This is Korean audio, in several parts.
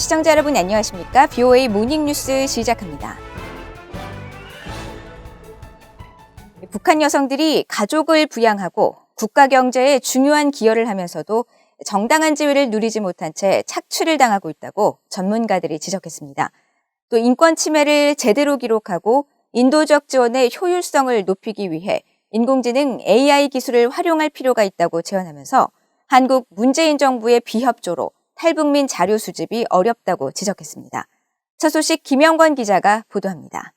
시청자 여러분 안녕하십니까? BOA 모닝뉴스 시작합니다. 북한 여성들이 가족을 부양하고 국가 경제에 중요한 기여를 하면서도 정당한 지위를 누리지 못한 채 착취를 당하고 있다고 전문가들이 지적했습니다. 또 인권 침해를 제대로 기록하고 인도적 지원의 효율성을 높이기 위해 인공지능 AI 기술을 활용할 필요가 있다고 제언하면서 한국 문재인 정부의 비협조로 탈북민 자료 수집이 어렵다고 지적했습니다. 첫 소식 김영권 기자가 보도합니다.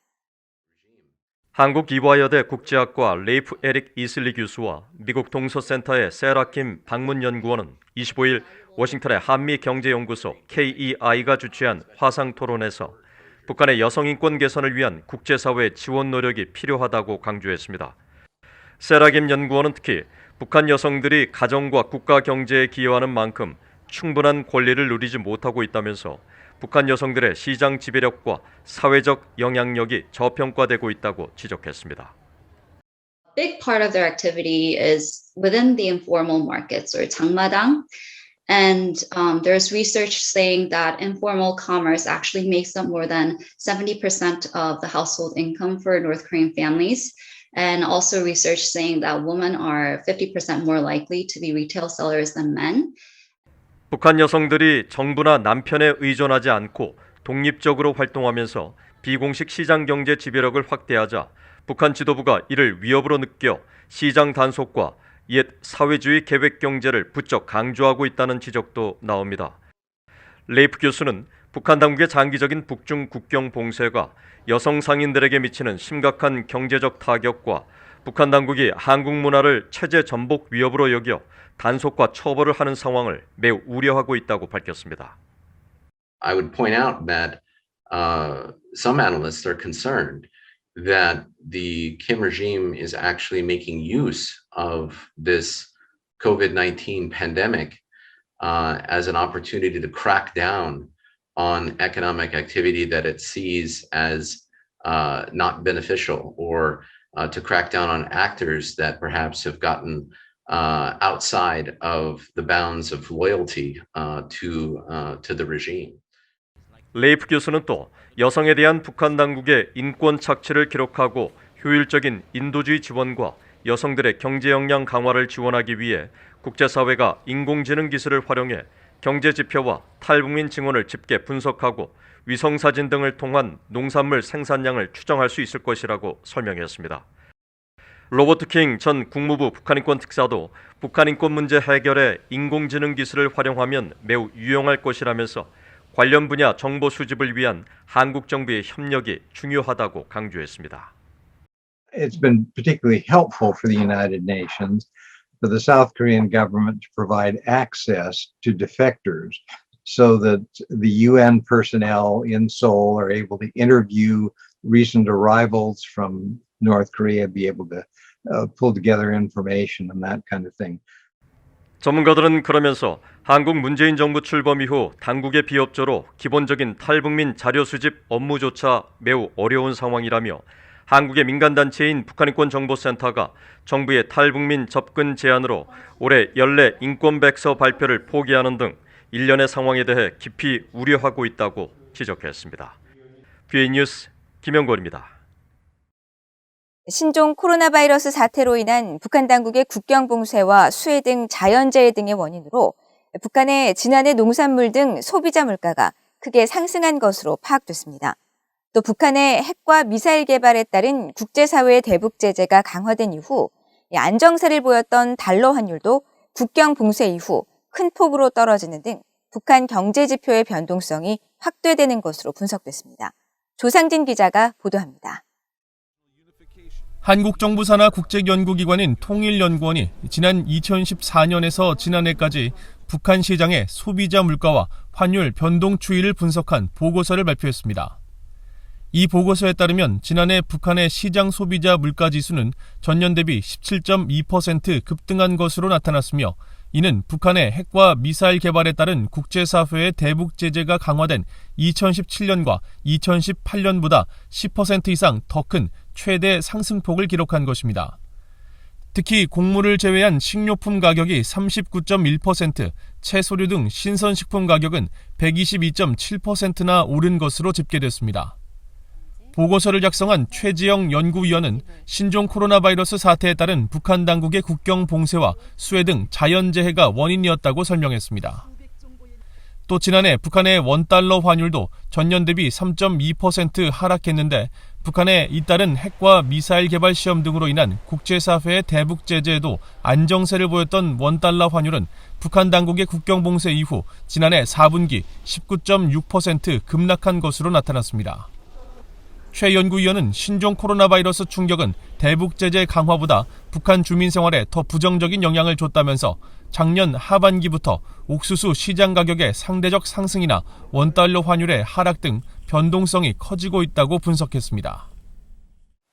한국 이화여대 국제학과 레이프 에릭 이슬리 교수와 미국 동서센터의 세라킴 방문연구원은 25일 워싱턴의 한미경제연구소 KEI가 주최한 화상토론에서 북한의 여성인권 개선을 위한 국제사회의 지원 노력이 필요하다고 강조했습니다. 세라킴 연구원은 특히 북한 여성들이 가정과 국가 경제에 기여하는 만큼 충분한 권리를 누리지 못하고 있다면서 북한 여성들의 시장 지배력과 사회적 영향력이 저평가되고 있다고 지적했습니다. Big part of their activity is within the informal markets or 장마당. And there's research saying that informal commerce actually makes up more than 70% of the household income for North Korean families. And also research saying that women are 50% more likely to be retail sellers than men. 북한 여성들이 정부나 남편에 의존하지 않고 독립적으로 활동하면서 비공식 시장 경제 지배력을 확대하자 북한 지도부가 이를 위협으로 느껴 시장 단속과 옛 사회주의 계획 경제를 부쩍 강조하고 있다는 지적도 나옵니다. 레이프 교수는 북한 당국의 장기적인 북중 국경 봉쇄가 여성 상인들에게 미치는 심각한 경제적 타격과 북한 당국이 한국 문화를 체제 전복 위협으로 여겨 단속과 처벌을 하는 상황을 매우 우려하고 있다고 밝혔습니다. I would point out that some analysts are concerned that the Kim regime is actually making use of this COVID-19 pandemic as an opportunity to crack down on economic activity that it sees as not beneficial or to crack down on actors that perhaps have gotten outside of the bounds of loyalty to the regime. 레이프 교수는 또 여성에 대한 북한 당국의 인권 착취를 기록하고 효율적인 인도주의 지원과 여성들의 경제 역량 강화를 지원하기 위해 국제사회가 인공지능 기술을 활용해 경제 지표와 탈북민 증언을 집계 분석하고 위성사진 등을 통한 농산물 생산량을 추정할 수 있을 것이라고 설명했습니다. 로버트 킹 전 국무부 북한인권 특사도 북한인권 문제 해결에 인공지능 기술을 활용하면 매우 유용할 것이라면서 관련 분야 정보 수집을 위한 한국 정부의 협력이 중요하다고 강조했습니다. It's been particularly helpful for the United Nations for the South Korean government to provide access to defectors so that the UN personnel in Seoul are able to interview recent arrivals from North Korea, be able to pull together information and that kind of thing. 전문가들은 그러면서 한국 문재인 정부 출범 이후 당국의 비협조로 기본적인 탈북민 자료 수집 업무조차 매우 어려운 상황이라며 한국의 민간단체인 북한인권정보센터가 정부의 탈북민 접근 제한으로 올해 연례 인권백서 발표를 포기하는 등 일련의 상황에 대해 깊이 우려하고 있다고 지적했습니다. BOA 뉴스 김영권입니다. 신종 코로나 바이러스 사태로 인한 북한 당국의 국경 봉쇄와 수해 등 자연재해 등의 원인으로 북한의 지난해 농산물 등 소비자 물가가 크게 상승한 것으로 파악됐습니다. 또 북한의 핵과 미사일 개발에 따른 국제사회의 대북 제재가 강화된 이후 안정세를 보였던 달러 환율도 국경 봉쇄 이후 큰 폭으로 떨어지는 등 북한 경제 지표의 변동성이 확대되는 것으로 분석됐습니다. 조상진 기자가 보도합니다. 한국 정부 산하 국제연구기관인 통일연구원이 지난 2014년에서 지난해까지 북한 시장의 소비자 물가와 환율 변동 추이를 분석한 보고서를 발표했습니다. 이 보고서에 따르면 지난해 북한의 시장 소비자 물가 지수는 전년 대비 17.2% 급등한 것으로 나타났으며 이는 북한의 핵과 미사일 개발에 따른 국제사회의 대북 제재가 강화된 2017년과 2018년보다 10% 이상 더 큰 최대 상승폭을 기록한 것입니다. 특히 곡물을 제외한 식료품 가격이 39.1%, 채소류 등 신선식품 가격은 122.7%나 오른 것으로 집계됐습니다. 보고서를 작성한 최지영 연구위원은 신종 코로나 바이러스 사태에 따른 북한 당국의 국경 봉쇄와 수해 등 자연재해가 원인이었다고 설명했습니다. 또 지난해 북한의 원달러 환율도 전년 대비 3.2% 하락했는데 북한의 잇따른 핵과 미사일 개발 시험 등으로 인한 국제사회의 대북 제재에도 안정세를 보였던 원달러 환율은 북한 당국의 국경 봉쇄 이후 지난해 4분기 19.6% 급락한 것으로 나타났습니다. 최 연구위원은 신종 코로나 바이러스 충격은 대북 제재 강화보다 북한 주민 생활에 더 부정적인 영향을 줬다면서 작년 하반기부터 옥수수 시장 가격의 상대적 상승이나 원달러 환율의 하락 등 변동성이 커지고 있다고 분석했습니다.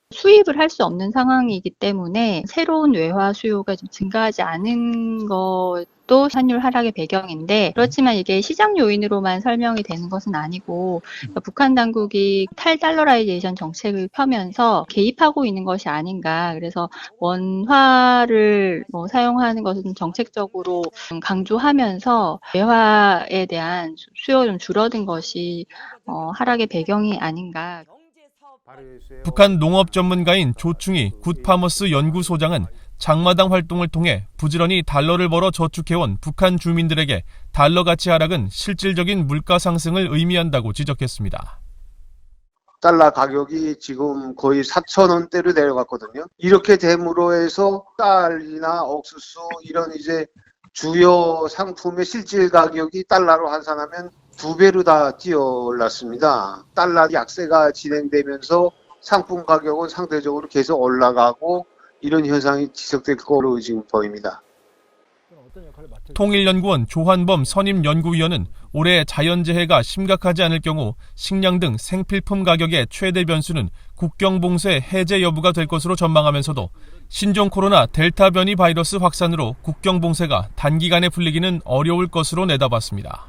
수입을 할 수 없는 상황이기 때문에 새로운 외화 수요가 좀 증가하지 않은 것도 환율 하락의 배경인데, 그렇지만 이게 시장 요인으로만 설명이 되는 것은 아니고 북한 당국이 탈달러라이제이션 정책을 펴면서 개입하고 있는 것이 아닌가. 그래서 원화를 사용하는 것은 정책적으로 강조하면서 외화에 대한 수요가 좀 줄어든 것이 하락의 배경이 아닌가. 북한 농업 전문가인 조충희 굿파머스 연구소장은 장마당 활동을 통해 부지런히 달러를 벌어 저축해온 북한 주민들에게 달러 가치 하락은 실질적인 물가 상승을 의미한다고 지적했습니다. 달러 가격이 지금 거의 4,000원대로 내려갔거든요. 이렇게 됨으로 해서 쌀이나 옥수수 이런 이제 주요 상품의 실질 가격이 달러로 환산하면 2배로 다 뛰어 올랐습니다. 달러 약세가 진행되면서 상품 가격은 상대적으로 계속 올라가고 이런 현상이 지속될 거로 지금 보입니다. 통일연구원 조환범 선임연구위원은 올해 자연재해가 심각하지 않을 경우 식량 등 생필품 가격의 최대 변수는 국경봉쇄 해제 여부가 될 것으로 전망하면서도 신종 코로나 델타 변이 바이러스 확산으로 국경봉쇄가 단기간에 풀리기는 어려울 것으로 내다봤습니다.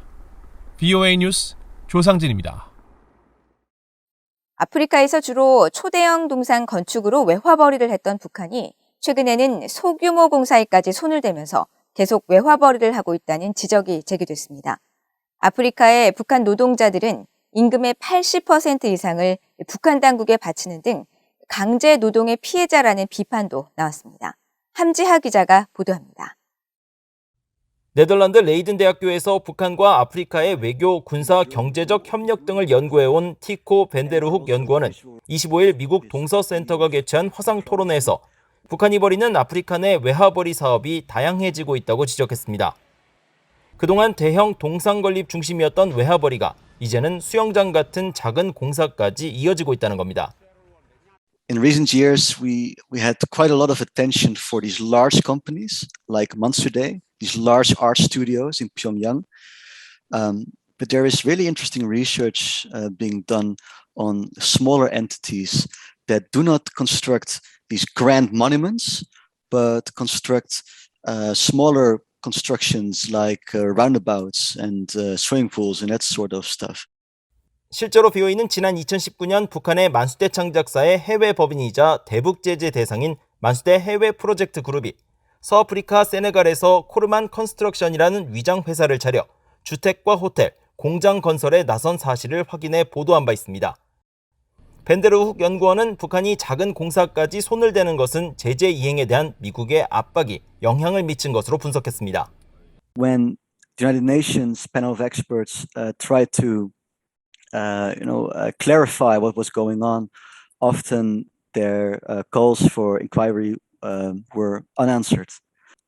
VOA 뉴스 조상진입니다. 아프리카에서 주로 초대형 동상 건축으로 외화벌이를 했던 북한이 최근에는 소규모 공사에까지 손을 대면서 계속 외화벌이를 하고 있다는 지적이 제기됐습니다. 아프리카의 북한 노동자들은 임금의 80% 이상을 북한 당국에 바치는 등 강제 노동의 피해자라는 비판도 나왔습니다. 함지하 기자가 보도합니다. 네덜란드 레이든 대학교에서 북한과 아프리카의 외교, 군사, 경제적 협력 등을 연구해온 티코 벤데르훅 연구원은 25일 미국 동서센터가 개최한 화상 토론회에서 북한이 벌이는 아프리카 내 외화벌이 사업이 다양해지고 있다고 지적했습니다. 그동안 대형 동상 건립 중심이었던 외화벌이가 이제는 수영장 같은 작은 공사까지 이어지고 있다는 겁니다. In recent years, we had quite a lot of attention for these large companies like Mansudae, these large art studios in Pyongyang. But there is really interesting research being done on smaller entities that do not construct these grand monuments, but construct smaller constructions like roundabouts and swimming pools and that sort of stuff. 실제로 BOE는 지난 2019년 북한의 만수대 창작사의 해외 법인이자 대북 제재 대상인 만수대 해외 프로젝트 그룹이 서아프리카 세네갈에서 코르만 컨스트럭션이라는 위장 회사를 차려 주택과 호텔, 공장 건설에 나선 사실을 확인해 보도한 바 있습니다. 벤데르훅 연구원은 북한이 작은 공사까지 손을 대는 것은 제재 이행에 대한 미국의 압박이 영향을 미친 것으로 분석했습니다. When the United Nations panel of experts tried to clarify what was going on, often their calls for inquiry were unanswered.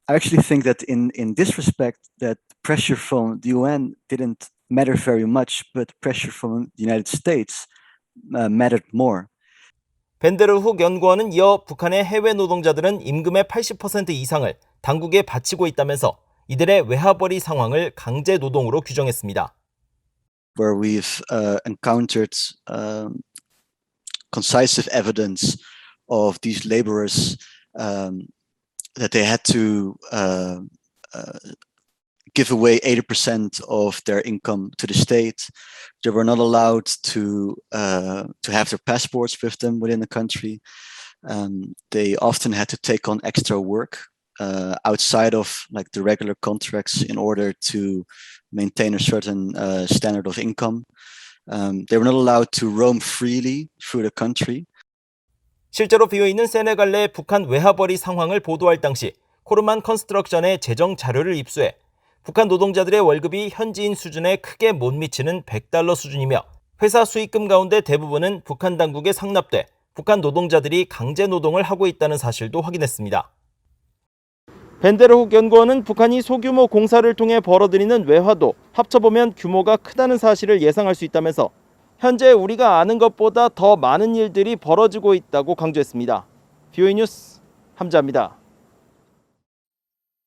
I actually think that in this respect, that pressure from the UN didn't matter very much, but pressure from the United States mattered more. 벤데르훅 연구원은 이어 북한의 해외 노동자들은 임금의 80% 이상을 당국에 바치고 있다면서 이들의 외화벌이 상황을 강제 노동으로 규정했습니다. Where we've encountered concisive evidence of these laborers that they had to give away 80% of their income to the state. They were not allowed to have their passports with them within the country. They often had to take on extra work outside of like the regular contracts in order to maintain a certain standard of income. They were not allowed to roam freely through the country. 실제로 비어있는 세네갈 내 북한 외화벌이 상황을 보도할 당시 코르만 컨스트럭션의 재정 자료를 입수해 북한 노동자들의 월급이 현지인 수준에 크게 못 미치는 $100 수준이며 회사 수익금 가운데 대부분은 북한 당국에 상납돼 북한 노동자들이 강제 노동을 하고 있다는 사실도 확인했습니다. 벤데르훅 연구원은 북한이 소규모 공사를 통해 벌어들이는 외화도 합쳐보면 규모가 크다는 사실을 예상할 수 있다면서 현재 우리가 아는 것보다 더 많은 일들이 벌어지고 있다고 강조했습니다. VOA 뉴스 함자입니다.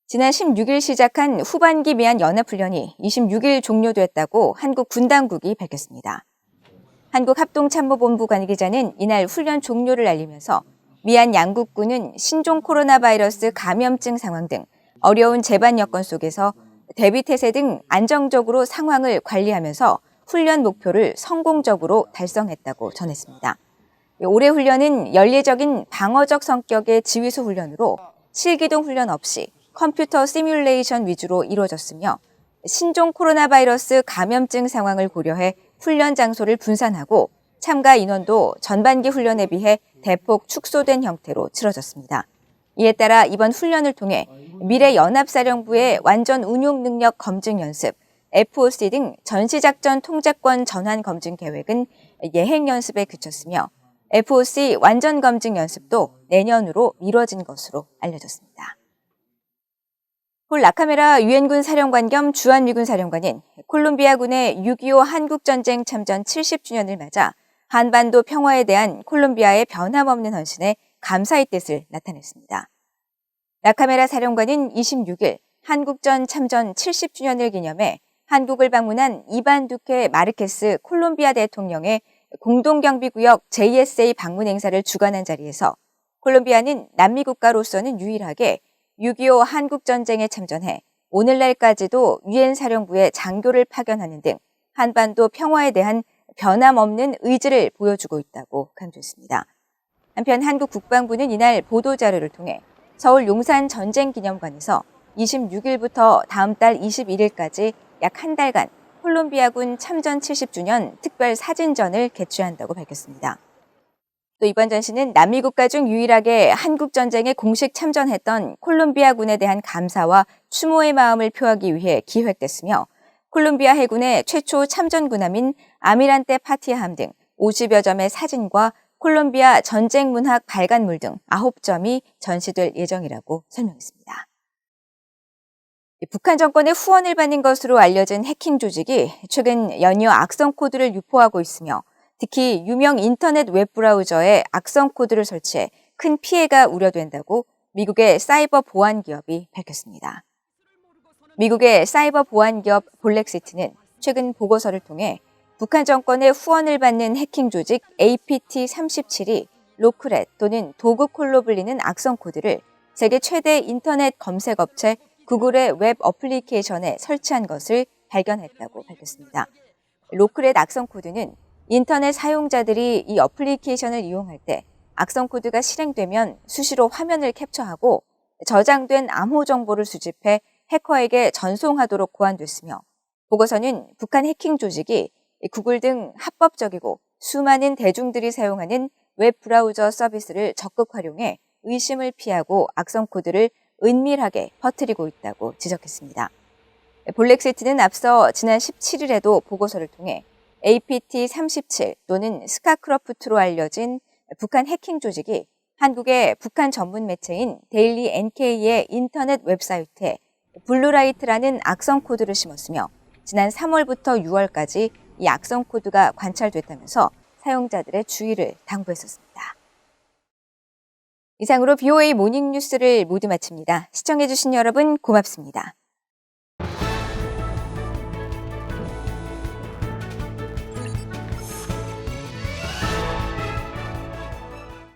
지난 16일 시작한 후반기 미얀 연합훈련이 26일 종료됐다고 한국 군당국이 밝혔습니다. 한국합동참모본부 관계자는 이날 훈련 종료를 알리면서 미얀 양국군은 신종 코로나 바이러스 감염증 상황 등 어려운 재반 여건 속에서 대비태세 등 안정적으로 상황을 관리하면서 훈련 목표를 성공적으로 달성했다고 전했습니다. 올해 훈련은 연례적인 방어적 성격의 지휘소 훈련으로 실기동 훈련 없이 컴퓨터 시뮬레이션 위주로 이루어졌으며 신종 코로나 바이러스 감염증 상황을 고려해 훈련 장소를 분산하고 참가 인원도 전반기 훈련에 비해 대폭 축소된 형태로 치러졌습니다. 이에 따라 이번 훈련을 통해 미래연합사령부의 완전 운용 능력 검증 연습, FOC 등 전시작전 통제권 전환 검증 계획은 예행 연습에 그쳤으며 FOC 완전 검증 연습도 내년으로 미뤄진 것으로 알려졌습니다. 폴 라카메라 유엔군 사령관 겸 주한미군 사령관은 콜롬비아군의 6.25 한국전쟁 참전 70주년을 맞아 한반도 평화에 대한 콜롬비아의 변함없는 헌신에 감사의 뜻을 나타냈습니다. 라카메라 사령관은 26일 한국전 참전 70주년을 기념해 한국을 방문한 이반 두케 마르케스 콜롬비아 대통령의 공동경비구역 JSA 방문 행사를 주관한 자리에서 콜롬비아는 남미 국가로서는 유일하게 6.25 한국전쟁에 참전해 오늘날까지도 유엔 사령부에 장교를 파견하는 등 한반도 평화에 대한 변함없는 의지를 보여주고 있다고 강조했습니다. 한편 한국 국방부는 이날 보도자료를 통해 서울 용산 전쟁기념관에서 26일부터 다음 달 21일까지 약 한 달간 콜롬비아군 참전 70주년 특별 사진전을 개최한다고 밝혔습니다. 또 이번 전시는 남미 국가 중 유일하게 한국전쟁에 공식 참전했던 콜롬비아군에 대한 감사와 추모의 마음을 표하기 위해 기획됐으며 콜롬비아 해군의 최초 참전군함인 아미란테 파티아함 등 50여 점의 사진과 콜롬비아 전쟁 문학 발간물 등 9점이 전시될 예정이라고 설명했습니다. 북한 정권의 후원을 받는 것으로 알려진 해킹 조직이 최근 연이어 악성 코드를 유포하고 있으며 특히 유명 인터넷 웹브라우저에 악성 코드를 설치해 큰 피해가 우려된다고 미국의 사이버 보안 기업이 밝혔습니다. 미국의 사이버 보안 기업 볼렉시트는 최근 보고서를 통해 북한 정권의 후원을 받는 해킹 조직 APT-37이 로크렛 또는 도그콜로 불리는 악성 코드를 세계 최대 인터넷 검색 업체 구글의 웹 어플리케이션에 설치한 것을 발견했다고 밝혔습니다. 로크렛 악성 코드는 인터넷 사용자들이 이 어플리케이션을 이용할 때 악성 코드가 실행되면 수시로 화면을 캡처하고 저장된 암호 정보를 수집해 해커에게 전송하도록 고안됐으며 보고서는 북한 해킹 조직이 구글 등 합법적이고 수많은 대중들이 사용하는 웹 브라우저 서비스를 적극 활용해 의심을 피하고 악성 코드를 은밀하게 퍼뜨리고 있다고 지적했습니다. 볼렉시트는 앞서 지난 17일에도 보고서를 통해 APT-37 또는 스카크러프트로 알려진 북한 해킹 조직이 한국의 북한 전문 매체인 데일리 NK의 인터넷 웹사이트에 블루라이트라는 악성 코드를 심었으며 지난 3월부터 6월까지 이 악성 코드가 관찰됐다면서 사용자들의 주의를 당부했었습니다. 이상으로 BOA 모닝뉴스를 모두 마칩니다. 시청해주신 여러분 고맙습니다.